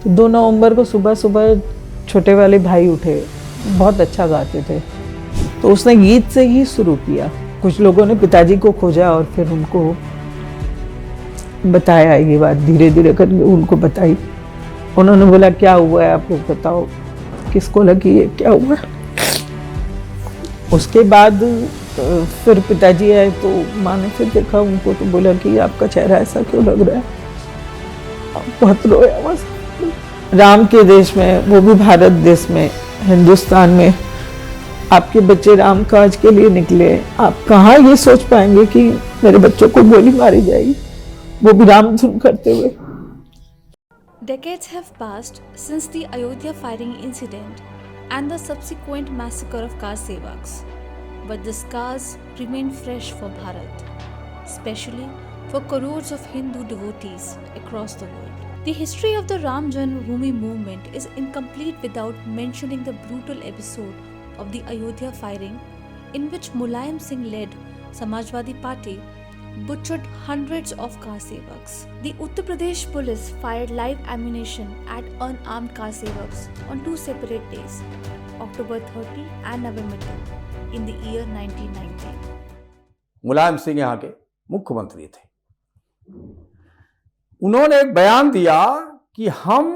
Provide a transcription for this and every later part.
तो 2 नवंबर को सुबह सुबह छोटे वाले भाई उठे, बहुत अच्छा गाते थे, तो उसने गीत से ही शुरू किया। कुछ लोगों ने पिताजी को खोजा और फिर उनको बताया, ये बात धीरे धीरे करके उनको बताई। उन्होंने बोला क्या हुआ है आप लोग बताओ, किसको लगी है, क्या हुआ। उसके बाद फिर पिताजी आए तो माँ ने फिर देखा उनको, तो बोला कि आपका चेहरा ऐसा क्यों लग रहा है। बहुत रोया बस। राम के देश में, वो भी भारत देश में, हिंदुस्तान में आपके बच्चे राम काज के लिए निकले, आप कहाँ ये सोच पाएंगे कि मेरे बच्चों को गोली मारी जाएगी, वो भी राम धुन करते हुए। Decades have passed since the Ayodhya firing incident and the subsequent massacre of Car Sevaks, but the scars remain fresh for Bharat, especially for crores of Hindu devotees across the world. The history of the Ram Janmabhoomi movement is incomplete without mentioning the brutal episode of the Ayodhya firing, in which Mulayam Singh led Samajwadi Party butchered hundreds of Car Sevaks. The Uttar Pradesh police fired live ammunition at unarmed Car Sevaks on 2 separate days, October 30 and November 2, in the year 1990. Mulayam Singh यहाँ के मुख्यमंत्री थे। उन्होंने एक बयान दिया कि हम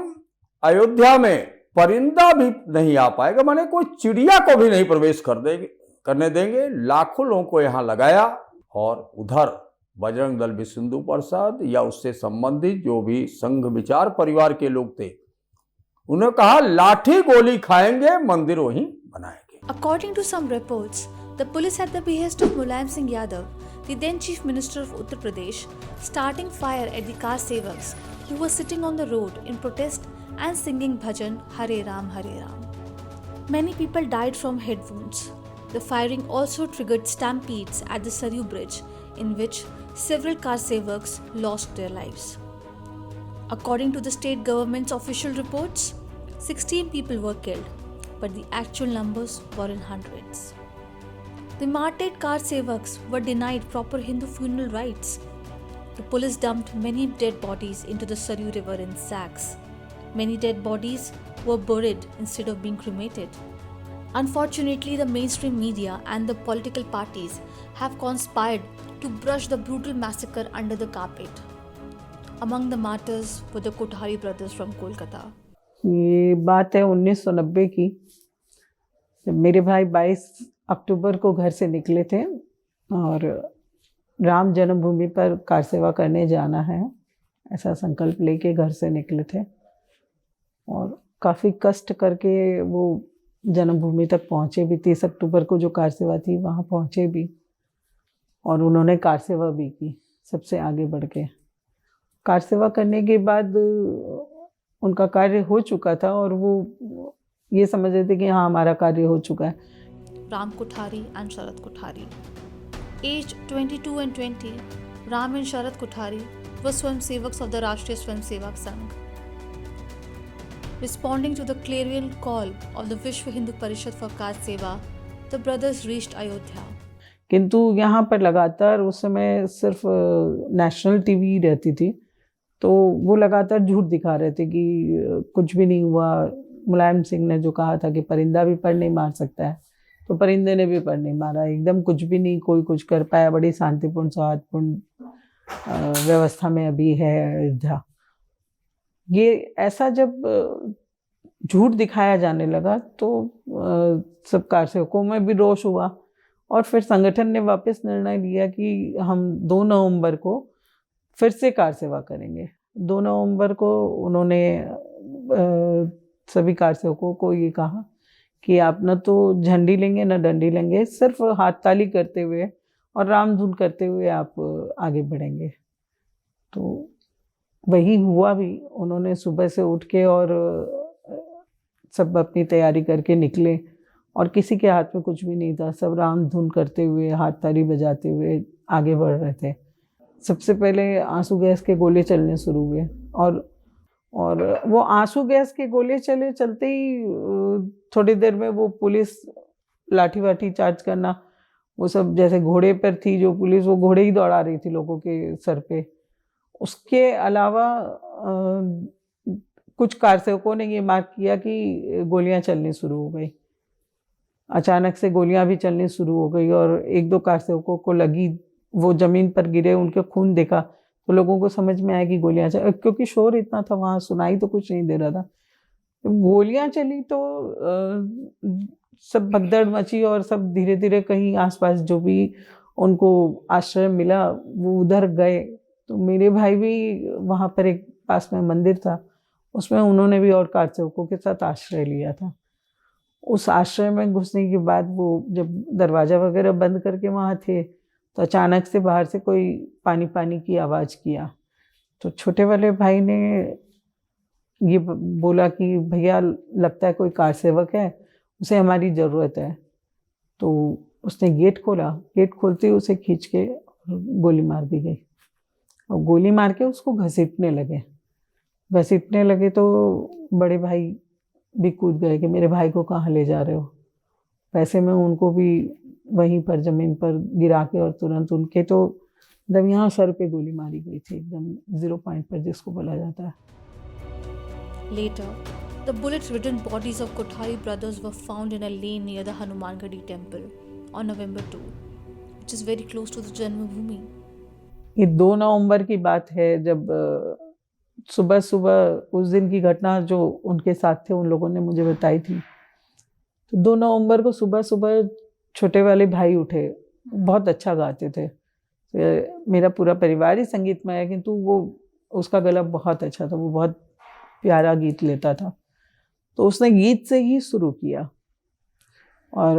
अयोध्या में परिंदा भी नहीं आ पाएगा, माने कोई चिड़िया को भी नहीं प्रवेश करने देंगे। लाखों लोगों को यहाँ लगाया और उधर बजरंग दल विष्णु प्रसाद या उससे संबंधित जो भी संघ विचार परिवार के लोग थे, उन्होंने कहा लाठी गोली खाएंगे, मंदिर वहीं बनाएंगे। According to some reports, the police at the behest of Mulayam Singh Yadav, the then Chief Minister of Uttar Pradesh, starting fire at the Car Sevaks who were sitting on the road in protest and singing bhajan Hare Ram Hare Ram. Many people died from head wounds. The firing also triggered stampedes at the Saryu Bridge, in which several Car Sevaks lost their lives. According to the state government's official reports, 16 people were killed, but the actual numbers were in hundreds. The martyred Car Sevaks were denied proper Hindu funeral rites. The police dumped many dead bodies into the Saryu River in sacks. Many dead bodies were buried instead of being cremated. Unfortunately, the mainstream media and the political parties have conspired to brush the brutal massacre under the carpet. Among the martyrs were the Kothari brothers from Kolkata. ये बात है 1990 की, जब मेरे भाई 22 अक्टूबर को घर से निकले थे और राम जन्मभूमि पर कार सेवा करने जाना है, ऐसा संकल्प लेके घर से निकले थे और काफ़ी कष्ट करके वो जन्मभूमि तक पहुँचे भी। 30 अक्टूबर को जो कार सेवा थी वहाँ पहुँचे भी और उन्होंने कार सेवा भी की सबसे आगे बढ़ के। कार सेवा करने के बाद उनका कार्य हो चुका था और वो ये समझ रहे थे कि हाँ हमारा कार्य हो चुका है। Ram Kothari and Sharad Kothari. Aged 22 and 20, Ram and Sharad Kothari were Swayamsevaks of the Rashtriya Swayamsevak Sangh. Responding to the clarion call of the Vishwa Hindu Parishad for Car Seva, the brothers reached Ayodhya. किंतु यहाँ पर लगातार उस समय सिर्फ national TV रहती थी, तो वो लगातार झूठ दिखा रहे थे कि कुछ भी नहीं हुआ। मुलायम सिंह ने जो कहा था कि परिंदा भी पर नहीं मार सकता है, तो परिंदे ने भी पर नहीं मारा, एकदम कुछ भी नहीं कोई कुछ कर पाया। बड़ी शांतिपूर्ण सौहार्दपूर्ण व्यवस्था में अभी है अयोध्या। ये ऐसा जब झूठ दिखाया जाने लगा तो सब कार सेवकों में भी रोष हुआ और फिर संगठन ने वापस निर्णय लिया कि हम 2 नवंबर को फिर से कार सेवा करेंगे। 2 नवंबर को उन्होंने सभी कार सेवकों को ये कहा कि आप न तो झंडी लेंगे न डंडी लेंगे, सिर्फ हाथ ताली करते हुए और राम धुन करते हुए आप आगे बढ़ेंगे। तो वही हुआ भी। उन्होंने सुबह से उठ के और सब अपनी तैयारी करके निकले और किसी के हाथ में कुछ भी नहीं था, सब राम धुन करते हुए हाथ ताली बजाते हुए आगे बढ़ रहे थे। सबसे पहले आंसू गैस के गोले चलने शुरू हुए और वो आंसू गैस के गोले चलते ही थोड़ी देर में वो पुलिस लाठी वाठी चार्ज करना, वो सब जैसे घोड़े पर थी जो पुलिस, वो घोड़े ही दौड़ा रही थी लोगों के सर पे। उसके अलावा कुछ कारसेवकों ने ये मार्क किया कि गोलियां चलनी शुरू हो गई। अचानक से गोलियां भी चलनी शुरू हो गई और एक दो कारसेवकों को लगी, वो जमीन पर गिरे, उनके खून देखा तो लोगों को समझ में आया कि गोलियां चल, क्योंकि शोर इतना था वहां, सुनाई तो कुछ नहीं दे रहा था। जब गोलियां चली तो सब भगदड़ मची और सब धीरे धीरे कहीं आसपास जो भी उनको आश्रय मिला वो उधर गए। तो मेरे भाई भी वहाँ पर एक पास में मंदिर था, उसमें उन्होंने भी और कारसेवकों के साथ आश्रय लिया था। उस आश्रय में घुसने के बाद वो जब दरवाज़ा वगैरह बंद करके वहाँ थे तो अचानक से बाहर से कोई पानी पानी की आवाज़ किया। तो छोटे वाले भाई ने ये बोला कि भैया लगता है कोई कारसेवक है, उसे हमारी ज़रूरत है। तो उसने गेट खोला, गेट खोलते ही उसे खींच के गोली मार दी गई और गोली मार के उसको घसीटने लगे तो बड़े भाई भी कूद गए कि मेरे भाई को कहाँ ले जा रहे हो। वैसे में उनको भी वहीं पर ज़मीन पर गिरा के और तुरंत उनके तो एकदम यहाँ सर पे गोली मारी गई थी, एकदम 0 पॉइंट पर जिसको बोला जाता है। Later, the bullet-ridden bodies of Kothari brothers were found in a lane near the Hanumangadi temple on November 2, which is very close to the Janmabhoomi. ये 2 नवंबर की बात है जब सुबह सुबह उस दिन की घटना जो उनके साथ थे उन लोगों ने मुझे बताई थी। तो 2 नवंबर को सुबह सुबह छोटे वाले भाई उठे, बहुत अच्छा गाते थे। मेरा पूरा परिवार ही संगीतमय है, किंतु वो उसका गला बहुत अच्छा था, वो बहुत प्यारा गीत लेता था। तो उसने गीत से ही शुरू किया और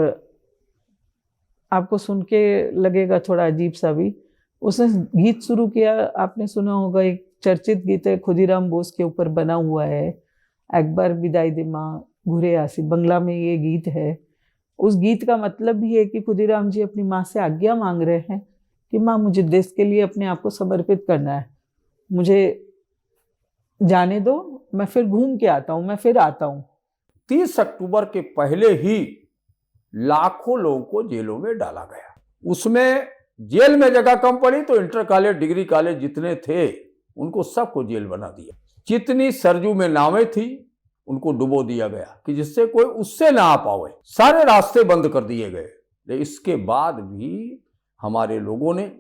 आपको सुन के लगेगा थोड़ा अजीब सा भी। उसने गीत शुरू किया, आपने सुना होगा, एक चर्चित गीत है, खुदीराम बोस के ऊपर बना हुआ है, अकबर विदाई दे माँ घुरे आसी, बंगला में ये गीत है। उस गीत का मतलब भी है कि खुदीराम जी अपनी माँ से आज्ञा मांग रहे हैं कि माँ मुझे देश के लिए अपने आप को समर्पित करना है, मुझे जाने दो, मैं फिर घूम के आता हूँ, मैं फिर आता हूँ। 30 अक्टूबर के पहले ही लाखों लोगों को जेलों में डाला गया। उसमें जेल में जगह कम पड़ी तो इंटर कॉलेज, डिग्री कॉलेज जितने थे उनको सबको जेल बना दिया। जितनी सरजू में नावें थी उनको डुबो दिया गया कि जिससे कोई उससे ना आ पावे, सारे रास्ते बंद कर दिए गए। लेकिन इसके बाद भी हमारे लोगों ने,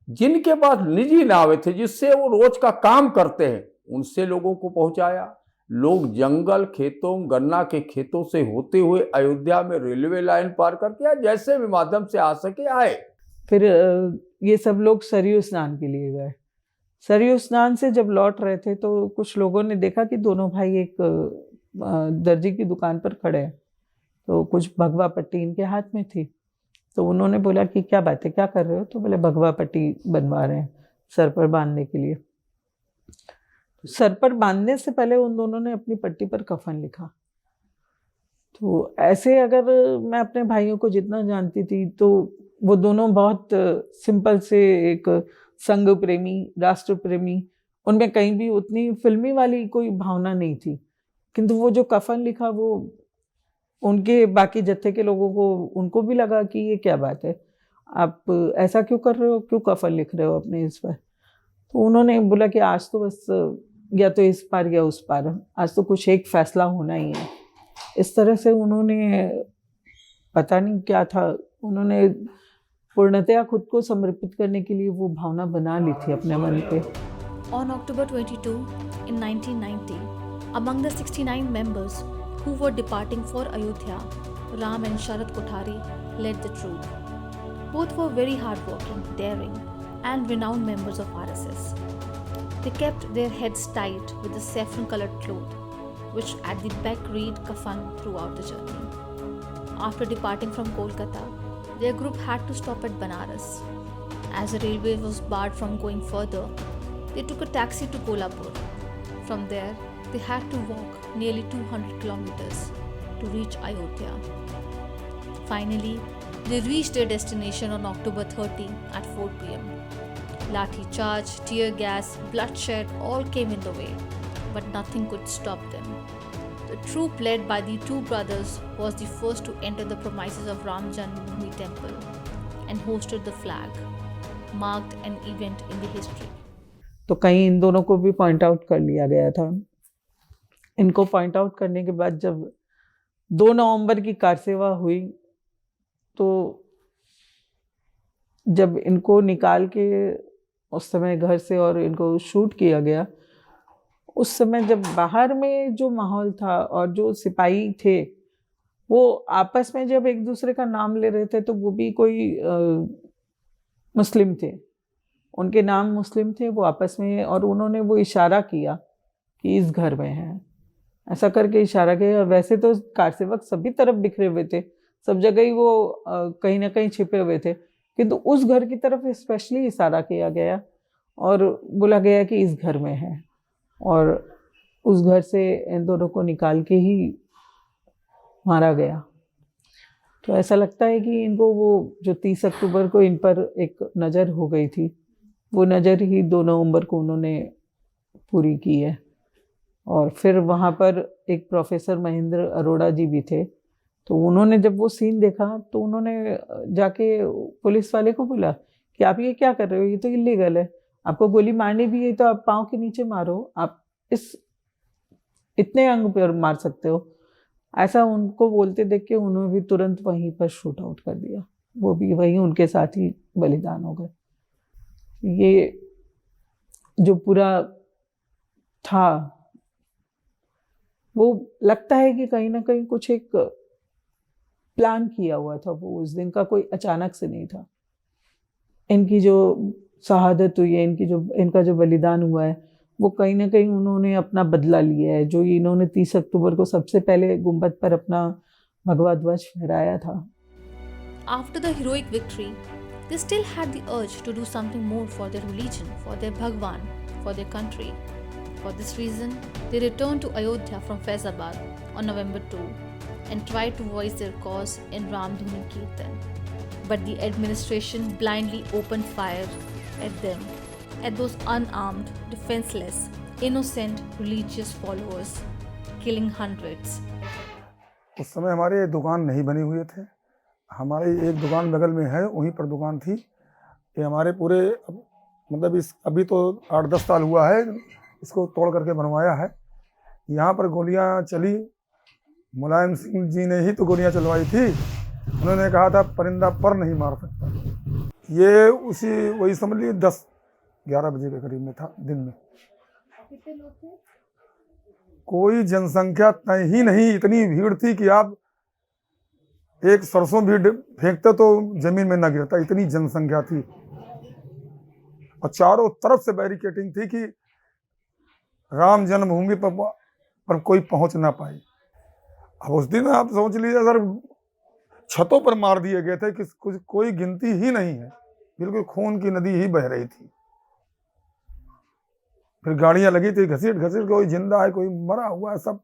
जिनके पास निजी नावें थे जिससे वो रोज का काम करते हैं, उनसे लोगों को पहुंचाया। लोग जंगल, खेतों, गन्ना के खेतों से होते हुए अयोध्या में रेलवे लाइन पार करके जैसे भी माध्यम से आ सके आए। फिर ये सब लोग सरयू स्नान के लिए गए। सरयू स्नान से जब लौट रहे थे तो कुछ लोगों ने देखा कि दोनों भाई एक दर्जी की दुकान पर खड़े हैं। तो कुछ भगवा पट्टी इनके हाथ में थी। तो उन्होंने बोला कि क्या बात है, क्या कर रहे हो? तो बोले भगवा पट्टी बनवा रहे हैं सर पर बांधने के लिए। सर पर बांधने से पहले उन दोनों ने अपनी पट्टी पर कफन लिखा। तो ऐसे अगर मैं अपने भाइयों को जितना जानती थी तो वो दोनों बहुत सिंपल से एक संघ प्रेमी, राष्ट्र प्रेमी, उनमें कहीं भी उतनी फिल्मी वाली कोई भावना नहीं थी। किंतु वो जो कफन लिखा वो उनके बाकी जत्थे के लोगों को, उनको भी लगा कि ये क्या बात है, आप ऐसा क्यों कर रहे हो, क्यों कफन लिख रहे हो अपने इस पर। तो उन्होंने बोला कि आज तो बस या तो इस पार या उस पार, आज तो कुछ एक फैसला होना ही है। इस तरह से उन्होंने, पता नहीं क्या था, उन्होंने पूर्णतया खुद को समर्पित करने के लिए वो भावना बना ली थी अपने मन पे। On October 22, in 1990, among the 69 members who were departing for Ayodhya, Ram and Sharad Kothari led the troop. Both were very hardworking, daring, and renowned members of RSS. They kept their heads tight with the saffron-colored cloth, which at the back read kafan throughout the journey. After departing from Kolkata, their group had to stop at Banaras. As the railway was barred from going further, they took a taxi to Kolhapur. From there, they had to walk nearly 200 kilometers to reach Ayodhya. Finally, they reached their destination on October 30 at 4 p.m. Lathi charge, tear gas, bloodshed all came in the way, but nothing could stop them. The troop led by the two brothers was the first to enter the premises of Ram Janmabhoomi temple and hosted the flag, marked an event in the history. तो कहीं इन दोनों को भी point out कर लिया गया था इनको पॉइंट आउट करने के बाद जब 2 नवंबर की कार सेवा हुई, तो जब इनको निकाल के उस समय घर से और इनको शूट किया गया, उस समय जब बाहर में जो माहौल था और जो सिपाही थे वो आपस में जब एक दूसरे का नाम ले रहे थे, तो वो भी कोई मुस्लिम थे, उनके नाम मुस्लिम थे, वो आपस में, और उन्होंने वो इशारा किया कि इस घर में है, ऐसा करके इशारा किया। वैसे तो कार सेवक सभी तरफ बिखरे हुए थे, सब जगह ही वो कहीं ना कहीं छिपे हुए थे, किंतु उस घर की तरफ स्पेशली इशारा किया गया और बोला गया कि इस घर में है, और उस घर से इन दोनों को निकाल के ही मारा गया। तो ऐसा लगता है कि इनको वो जो 30 अक्टूबर को इन पर एक नज़र हो गई थी, वो नज़र ही 2 नवंबर को उन्होंने पूरी की है। और फिर वहाँ पर एक प्रोफेसर महेंद्र अरोड़ा जी भी थे, तो उन्होंने जब वो सीन देखा तो उन्होंने जाके पुलिस वाले को बोला कि आप ये क्या कर रहे हो, ये तो इलीगल है, आपको गोली मारनी भी है तो आप पाँव के नीचे मारो, आप इस इतने अंग पर मार सकते हो। ऐसा उनको बोलते देख के उन्होंने भी तुरंत वहीं पर शूट आउट कर दिया, वो भी वहीं उनके साथ ही बलिदान हो गए। ये जो पूरा था वो लगता है कि कहीं ना कहीं कुछ एक प्लान किया हुआ था, वो उस दिन का कोई अचानक से नहीं था। इनकी जो शहादत हुई है, इनका जो बलिदान हुआ है, वो कहीं ना कहीं उन्होंने अपना बदला लिया है। जो इन्होंने 30 अक्टूबर को सबसे पहले गुंबद पर अपना भगवा ध्वज फहराया था। After the heroic victory, they still had the urge to do something more for their religion, for their Bhagwan, for their country. For this reason, they returned to Ayodhya from Faizabad on November 2 and tried to voice their cause in Ramdhuni Kirtan. But the administration blindly opened fire at them, at those unarmed, defenseless, innocent religious followers, killing hundreds. उस समय हमारे दुकान नहीं बने हुए थे, हमारी एक दुकान बगल में है, वहीं पर दुकान थी। ये हमारे पूरे मतलब अभी तो 8-10 साल हुआ है इसको तोड़ करके बनवाया है। यहाँ पर गोलियाँ चली, मुलायम सिंह जी ने ही तो गोलियाँ चलवाई थी। उन्होंने कहा था परिंदा पर नहीं मार सकता। ये वही समझ लीजिए 10-11 बजे के करीब में था, दिन में। कितने लोग थे? कोई जनसंख्या तय ही नहीं, इतनी भीड़ थी कि आप एक सरसों भी फेंकते तो जमीन में न गिरता, इतनी जनसंख्या थी। और चारों तरफ से बैरिकेटिंग थी कि राम जन्मभूमि पर कोई पहुंच ना पाए। अब उस दिन आप सोच लीजिए अगर छतों पर मार दिए गए थे कि कोई गिनती ही नहीं है, बिल्कुल खून की नदी ही बह रही थी। फिर गाड़ियां लगी थी, घसीट घसीट, कोई जिंदा है कोई मरा हुआ है, सब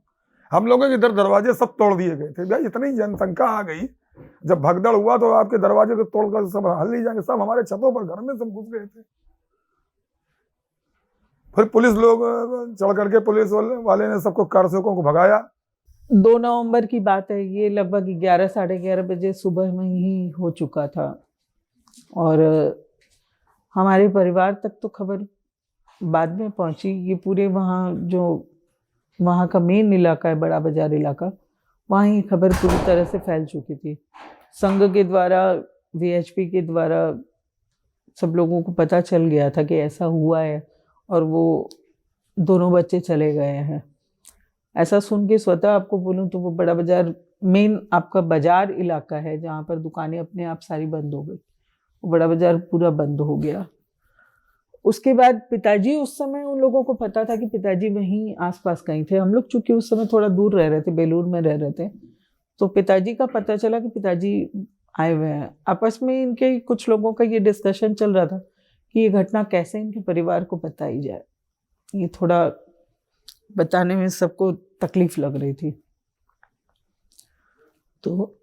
हम लोगों के इधर दरवाजे सब तोड़ दिए गए थे। भाई इतनी जनसंख्या आ गई, जब भगदड़ हुआ तो आपके दरवाजे को तोड़कर सब हल नहीं जाएंगे, सब हमारे छतों पर घर में सब घुस गए थे। फिर पुलिस लोग चढ़ करके पुलिस वाले ने सबको कारसेवकों को भगाया। 2 नवंबर की बात है, ये लगभग 11 साढ़े 11 बजे सुबह में ही हो चुका था। और हमारे परिवार तक तो खबर बाद में पहुंची। ये पूरे वहाँ का मेन इलाका है, बड़ा बाजार इलाका, वहाँ ही खबर पूरी तरह से फैल चुकी थी। संघ के द्वारा, वीएचपी के द्वारा सब लोगों को पता चल गया था कि ऐसा हुआ है और वो दोनों बच्चे चले गए हैं। ऐसा सुन के स्वतः आपको बोलूं तो वो बड़ा बाजार मेन आपका बाजार इलाका है, जहाँ पर दुकानें अपने आप सारी बंद हो गई, वो बड़ा बाजार पूरा बंद हो गया। उसके बाद पिताजी, उस समय उन लोगों को पता था कि पिताजी वहीं आसपास कहीं थे। हम लोग चूंकि उस समय थोड़ा दूर रह रहे थे, बेलूर में रह रहे थे, तो पिताजी का पता चला कि पिताजी आए हुए हैं। आपस में इनके कुछ लोगों का ये डिस्कशन चल रहा था कि ये घटना कैसे इनके परिवार को बताई जाए। ये थोड़ा बताने में सबको तकलीफ लग रही थी। तो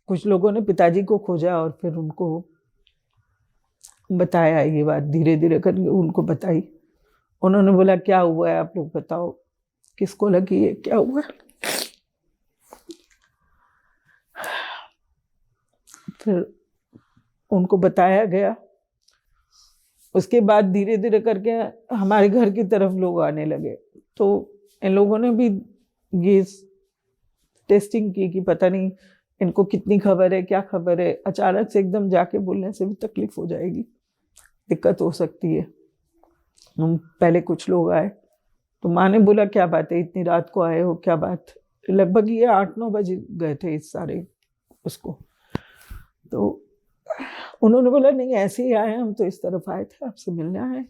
कुछ लोगों ने पिताजी को खोजा और फिर उनको बताया, ये बात धीरे धीरे करके उनको बताई। उन्होंने बोला क्या हुआ है, आप लोग बताओ, किसको लगी है, क्या हुआ है। फिर उनको बताया गया। उसके बाद धीरे धीरे करके हमारे घर की तरफ लोग आने लगे। तो इन लोगों ने भी ये टेस्टिंग की कि पता नहीं इनको कितनी खबर है, क्या खबर है। अचानक से एकदम जाके बोलने से भी तकलीफ हो जाएगी, दिक्कत हो सकती है। हम पहले कुछ लोग आए तो माँ ने बोला क्या बात है, इतनी रात को आए हो, क्या बात। लगभग ये 8-9 बजे गए थे इस सारे उसको। तो उन्होंने बोला नहीं ऐसे ही आए, हम तो इस तरफ आए थे, आपसे मिलने आए।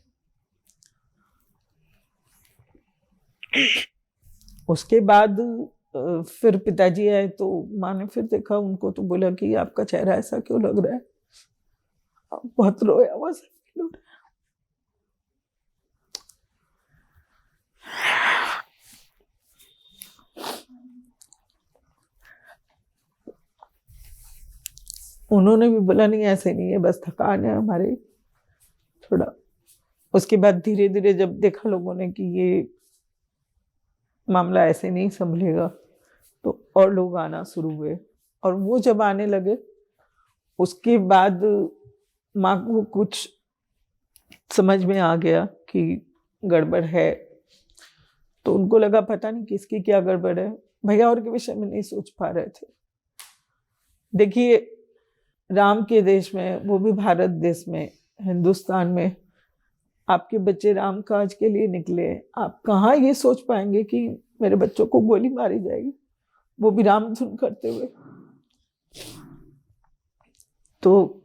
उसके बाद फिर पिताजी आए तो माँ ने फिर देखा उनको, तो बोला कि आपका चेहरा ऐसा क्यों लग रहा है, आप बहुत रोया हुआ सा फील हो रहा है। उन्होंने भी बोला नहीं ऐसे नहीं है, बस थकान है हमारे थोड़ा। उसके बाद धीरे धीरे जब देखा लोगों ने कि ये मामला ऐसे नहीं संभलेगा, तो और लोग आना शुरू हुए। और वो जब आने लगे उसके बाद माँ को कुछ समझ में आ गया कि गड़बड़ है। तो उनको लगा पता नहीं किसकी क्या गड़बड़ है, भैया और के विषय में नहीं सोच पा रहे थे। देखिए राम के देश में, वो भी भारत देश में, हिंदुस्तान में, आपके बच्चे राम काज के लिए निकले। आप कहाँ ये सोच पाएंगे कि मेरे बच्चों को गोली मारी जाएगी, वो भी राम धुन करते हुए। तो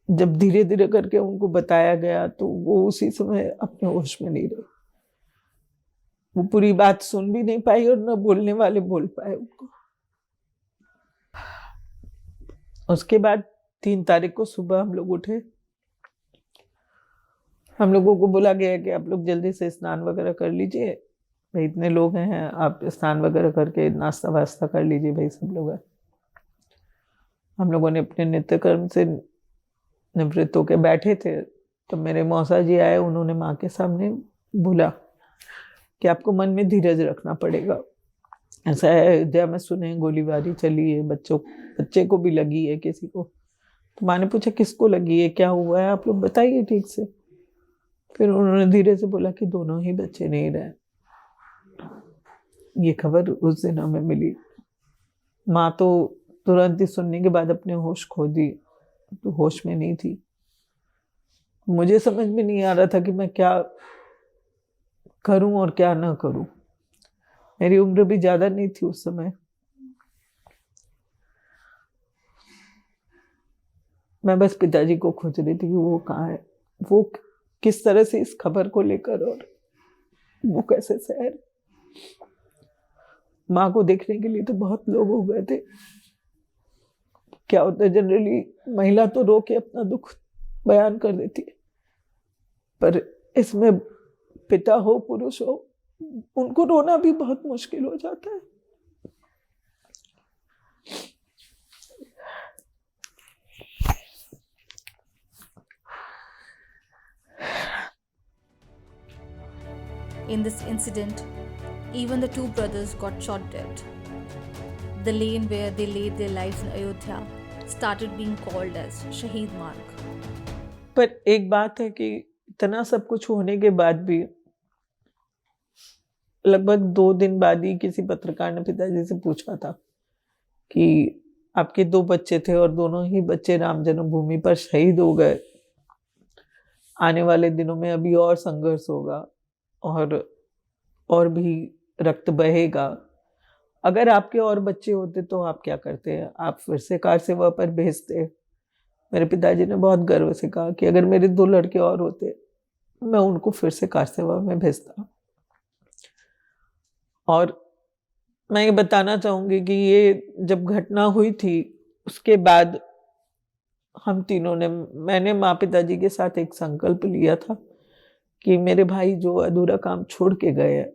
जब धीरे धीरे करके उनको बताया गया तो वो उसी समय अपने होश में नहीं रहे। वो पूरी बात सुन भी नहीं पाई और न बोलने वाले बोल पाए उनको। उसके बाद 3 तारीख को सुबह हम लोग उठे। हम लोगों को बोला गया कि आप लोग जल्दी से स्नान वगैरह कर लीजिए, भाई इतने लोग हैं, आप स्नान वगैरह करके नाश्ता वास्ता कर लीजिए भाई सब लोग हैं। हम लोगों ने अपने नित्य कर्म से निवृत्त होकर बैठे थे, तो मेरे मौसा जी आए। उन्होंने माँ के सामने बोला कि आपको मन में धीरज रखना पड़ेगा, ऐसा है अयोध्या में सुने गोलीबारी चली है, बच्चे को भी लगी है किसी को। तो माँ ने पूछा किसको लगी है, क्या हुआ है, आप लोग बताइए ठीक से। फिर उन्होंने धीरे से बोला कि दोनों ही बच्चे नहीं रहे। ये खबर उस दिन हमें मिली। माँ तो तुरंत ही सुनने के बाद अपने होश खो दी, तो होश में नहीं थी। मुझे समझ में नहीं आ रहा था कि मैं क्या करूं और क्या ना करूं। मेरी उम्र भी ज्यादा नहीं थी उस समय। मैं बस पिताजी को खोज रही थी कि वो कहाँ है, वो किस तरह से इस खबर को लेकर, और वो कैसे शहर। माँ को देखने के लिए तो बहुत लोग हो गए थे। क्या होता है जनरली महिला तो रो के अपना दुख बयान कर देती है, पर इसमें पिता हो पुरुष हो, उनको रोना भी बहुत मुश्किल हो जाता है। In this incident, even the 2 brothers got shot dead. The lane where they laid their lives in Ayodhya started being called as Shaheed Marg. पर एक बात है कि इतना सब कुछ होने के बाद भी लगभग 2 दिन बाद ही किसी पत्रकार ने पिताजी से पूछा था कि आपके 2 बच्चे थे और दोनों ही बच्चे राम जन्मभूमि पर शहीद हो गए। आने वाले दिनों में अभी और संघर्ष होगा और भी रक्त बहेगा। अगर आपके और बच्चे होते तो आप क्या करते हैं, आप फिर से कार सेवा पर भेजते। मेरे पिताजी ने बहुत गर्व से कहा कि अगर मेरे 2 लड़के और होते मैं उनको फिर से कार सेवा में भेजता। और मैं ये बताना चाहूँगी कि ये जब घटना हुई थी उसके बाद हम तीनों ने, मैंने माँ पिताजी के साथ एक संकल्प लिया था कि मेरे भाई जो अधूरा काम छोड़ के गए हैं,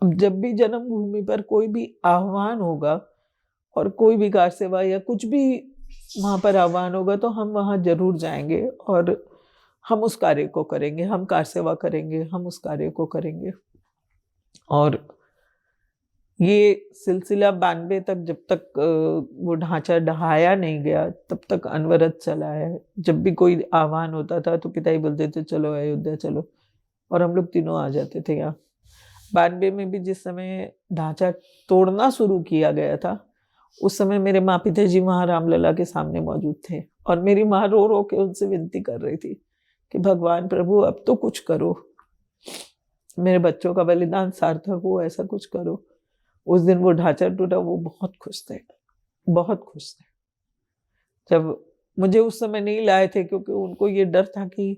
अब जब भी जन्मभूमि पर कोई भी आह्वान होगा और कोई भी कार सेवा या कुछ भी वहाँ पर आह्वान होगा तो हम वहाँ जरूर जाएंगे और हम उस कार्य को करेंगे, हम कार सेवा करेंगे, हम उस कार्य को करेंगे। और ये सिलसिला 92 तक, जब तक वो ढांचा ढहाया नहीं गया तब तक अनवरत चला है। जब भी कोई आह्वान होता था तो पिताजी बोलते थे चलो अयोध्या चलो, और हम लोग तीनों आ जाते थे यहाँ। 92 में भी जिस समय ढांचा तोड़ना शुरू किया गया था, उस समय मेरे माँ पिताजी वहाँ रामलला के सामने मौजूद थे और मेरी माँ रो रो के उनसे विनती कर रही थी कि भगवान प्रभु अब तो कुछ करो, मेरे बच्चों का बलिदान सार्थक हो, ऐसा कुछ करो। उस दिन वो ढांचा टूटा, वो बहुत खुश थे, बहुत खुश थे। जब मुझे उस समय नहीं लाए थे क्योंकि उनको ये डर था कि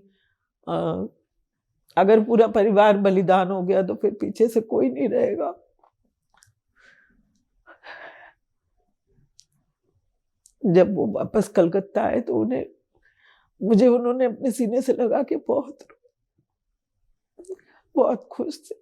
अगर पूरा परिवार बलिदान हो गया तो फिर पीछे से कोई नहीं रहेगा। जब वो वापस कलकत्ता आए तो मुझे उन्होंने अपने सीने से लगा के बहुत खुश थे।